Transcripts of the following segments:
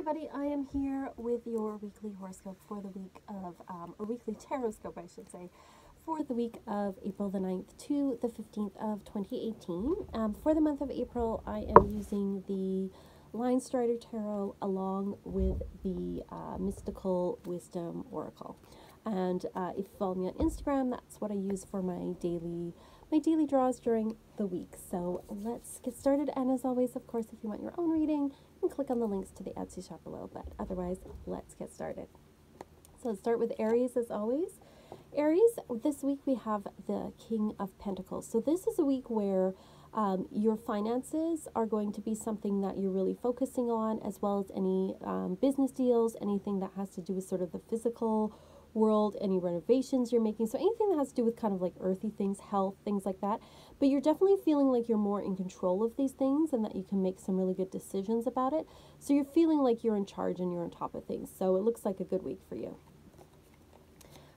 everybody, I am here with your weekly horoscope for the week of, or weekly Tarotscope, I should say, for the week of April the 9th to the 15th of 2018. For the month of April, I am using the Line Strider Tarot along with the Mystical Wisdom Oracle. And if you follow me on Instagram, that's what I use for my daily draws during the week. So let's get started. And as always, of course, if you want your own reading, you can click on the links to the Etsy shop below. But otherwise, let's get started. So let's start with Aries as always. Aries, this week we have the King of Pentacles. So this is a week where your finances are going to be something that you're really focusing on, as well as any business deals, anything that has to do with sort of the physical world, any renovations you're making. So anything that has to do with kind of like earthy things, health, things like that. But you're definitely feeling like you're more in control of these things and that you can make some really good decisions about it. So you're feeling like you're in charge and you're on top of things. So it looks like a good week for you.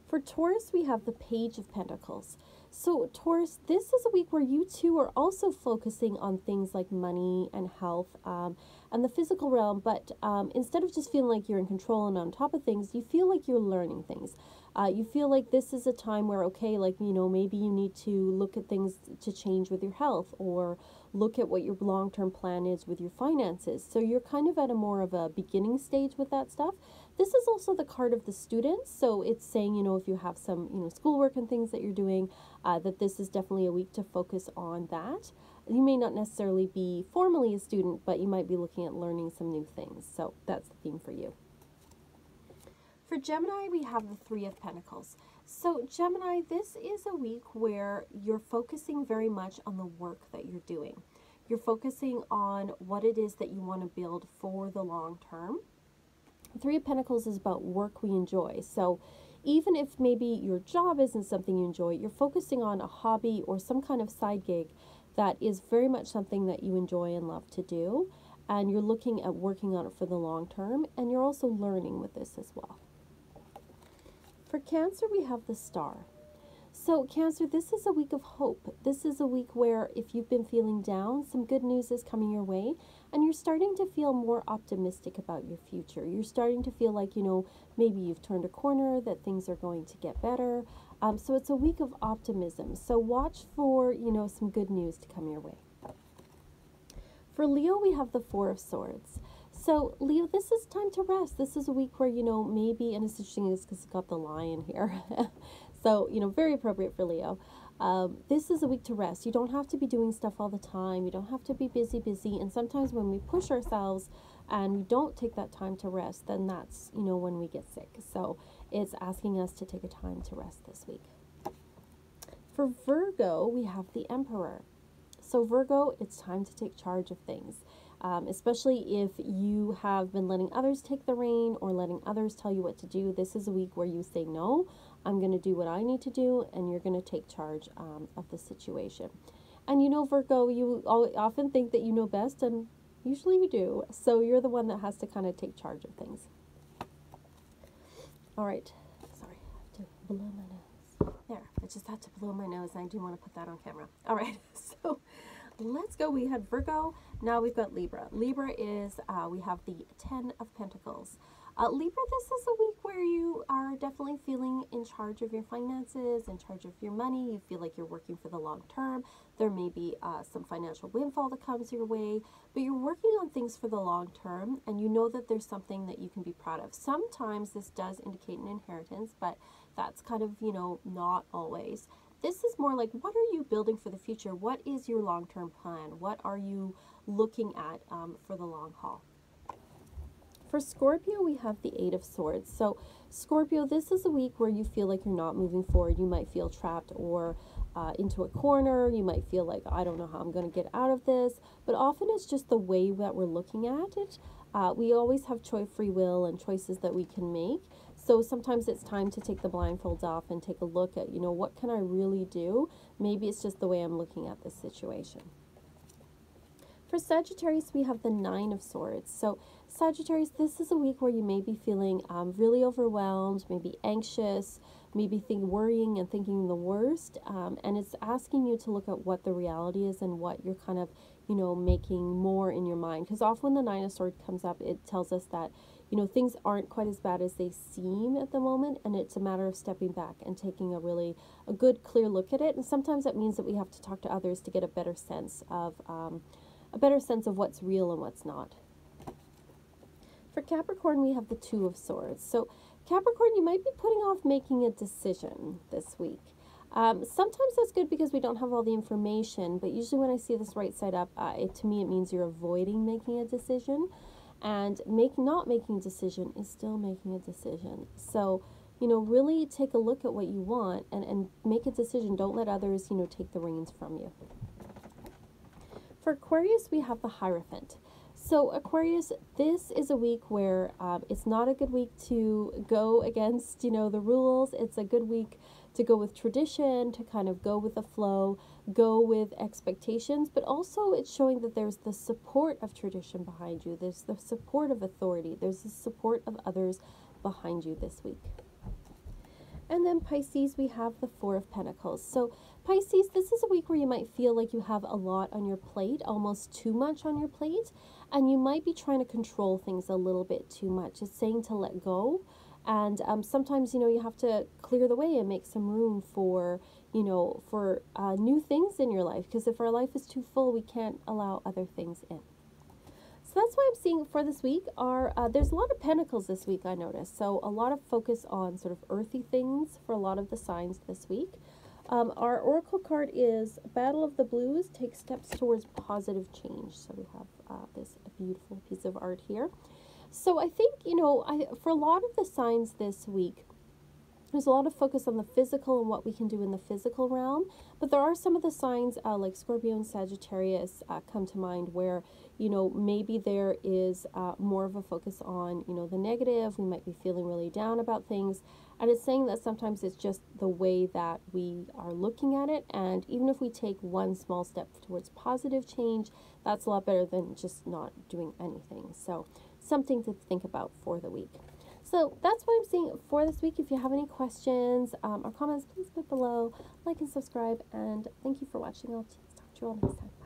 For Taurus, we have the Page of Pentacles. So Taurus, this is a week where you too are also focusing on things like money and health and the physical realm, but instead of just feeling like you're in control and on top of things, you feel like you're learning things. You feel like this is a time where, okay, like, you know, maybe you need to look at things to change with your health, or look at what your long-term plan is with your finances. So you're kind of at a more of a beginning stage with that stuff. This is also the card of the students. So it's saying, you know, if you have some, you know, schoolwork and things that you're doing, that this is definitely a week to focus on that. You may not necessarily be formally a student, but you might be looking at learning some new things. So that's the theme for you. For Gemini, we have the Three of Pentacles. So Gemini, this is a week where you're focusing very much on the work that you're doing. You're focusing on what it is that you want to build for the long term. Three of Pentacles is about work we enjoy. So even if maybe your job isn't something you enjoy, you're focusing on a hobby or some kind of side gig that is very much something that you enjoy and love to do. And you're looking at working on it for the long term. And you're also learning with this as well. For Cancer, we have the Star. So Cancer, this is a week of hope. This is a week where if you've been feeling down, some good news is coming your way, and you're starting to feel more optimistic about your future. You're starting to feel like, you know, maybe you've turned a corner, that things are going to get better. So it's a week of optimism. So watch for, you know, some good news to come your way. For Leo, we have the Four of Swords. So Leo, this is time to rest. This is a week where, you know, maybe, and it's interesting because it's got the lion here. So, you know, very appropriate for Leo. This is a week to rest. You don't have to be doing stuff all the time. You don't have to be busy. And sometimes when we push ourselves and we don't take that time to rest, then that's, you know, when we get sick. So it's asking us to take a time to rest this week. For Virgo, we have the Emperor. So Virgo, it's time to take charge of things. Especially if you have been letting others take the reign or letting others tell you what to do. This is a week where you say, no, I'm going to do what I need to do, and you're going to take charge of the situation. And you know, Virgo, you often think that you know best, and usually you do. So you're the one that has to kind of take charge of things. All right. Sorry, I have to blow my nose. There, I just had to blow my nose, and I do want to put that on camera. All right, so let's go. We had Virgo. Now we've got Libra. Libra is, we have the Ten of Pentacles. Libra, this is a week where you are definitely feeling in charge of your finances, in charge of your money. You feel like you're working for the long term. There may be some financial windfall that comes your way, but you're working on things for the long term, and you know that there's something that you can be proud of. Sometimes this does indicate an inheritance, but that's kind of, you know, not always. This is more like, what are you building for the future? What is your long-term plan? What are you looking at for the long haul? For Scorpio, we have the Eight of Swords. So Scorpio, this is a week where you feel like you're not moving forward. You might feel trapped or into a corner. You might feel like, I don't know how I'm going to get out of this. But often it's just the way that we're looking at it. We always have free will and choices that we can make. So sometimes it's time to take the blindfolds off and take a look at, you know, what can I really do? Maybe it's just the way I'm looking at this situation. For Sagittarius, we have the Nine of Swords. So Sagittarius, this is a week where you may be feeling really overwhelmed, maybe anxious, maybe worrying and thinking the worst. And it's asking you to look at what the reality is and what you're kind of, making more in your mind. Because often when the Nine of Swords comes up, it tells us that, things aren't quite as bad as they seem at the moment, and it's a matter of stepping back and taking a good, clear look at it. And sometimes that means that we have to talk to others to get a better sense of what's real and what's not. For Capricorn, we have the Two of Swords. So Capricorn, you might be putting off making a decision this week. Sometimes that's good because we don't have all the information, but usually when I see this right side up, to me it means you're avoiding making a decision, and not making a decision is still making a decision. So, really take a look at what you want and make a decision. Don't let others, take the reins from you. For Aquarius, we have the Hierophant. So Aquarius, this is a week where it's not a good week to go against, the rules. It's a good week to go with tradition, to kind of go with the flow, go with expectations, but also it's showing that there's the support of tradition behind you. There's the support of authority. There's the support of others behind you this week. And then Pisces, we have the Four of Pentacles. So Pisces, this is a week where you might feel like you have a lot on your plate, almost too much on your plate, and you might be trying to control things a little bit too much. It's saying to let go. And sometimes, you have to clear the way and make some room for, new things in your life. Because if our life is too full, we can't allow other things in. So that's why I'm seeing for this week there's a lot of pentacles this week, I noticed. So a lot of focus on sort of earthy things for a lot of the signs this week. Our oracle card is Battle of the Blues, Take Steps Towards Positive Change. So we have this beautiful piece of art here. So I think, for a lot of the signs this week, there's a lot of focus on the physical and what we can do in the physical realm. But there are some of the signs like Scorpio and Sagittarius come to mind where, maybe there is more of a focus on, the negative. We might be feeling really down about things. And it's saying that sometimes it's just the way that we are looking at it. And even if we take one small step towards positive change, that's a lot better than just not doing anything. So something to think about for the week. So that's what I'm seeing for this week. If you have any questions or comments, please put below, like and subscribe, and thank you for watching. I'll talk to you all next time. Bye.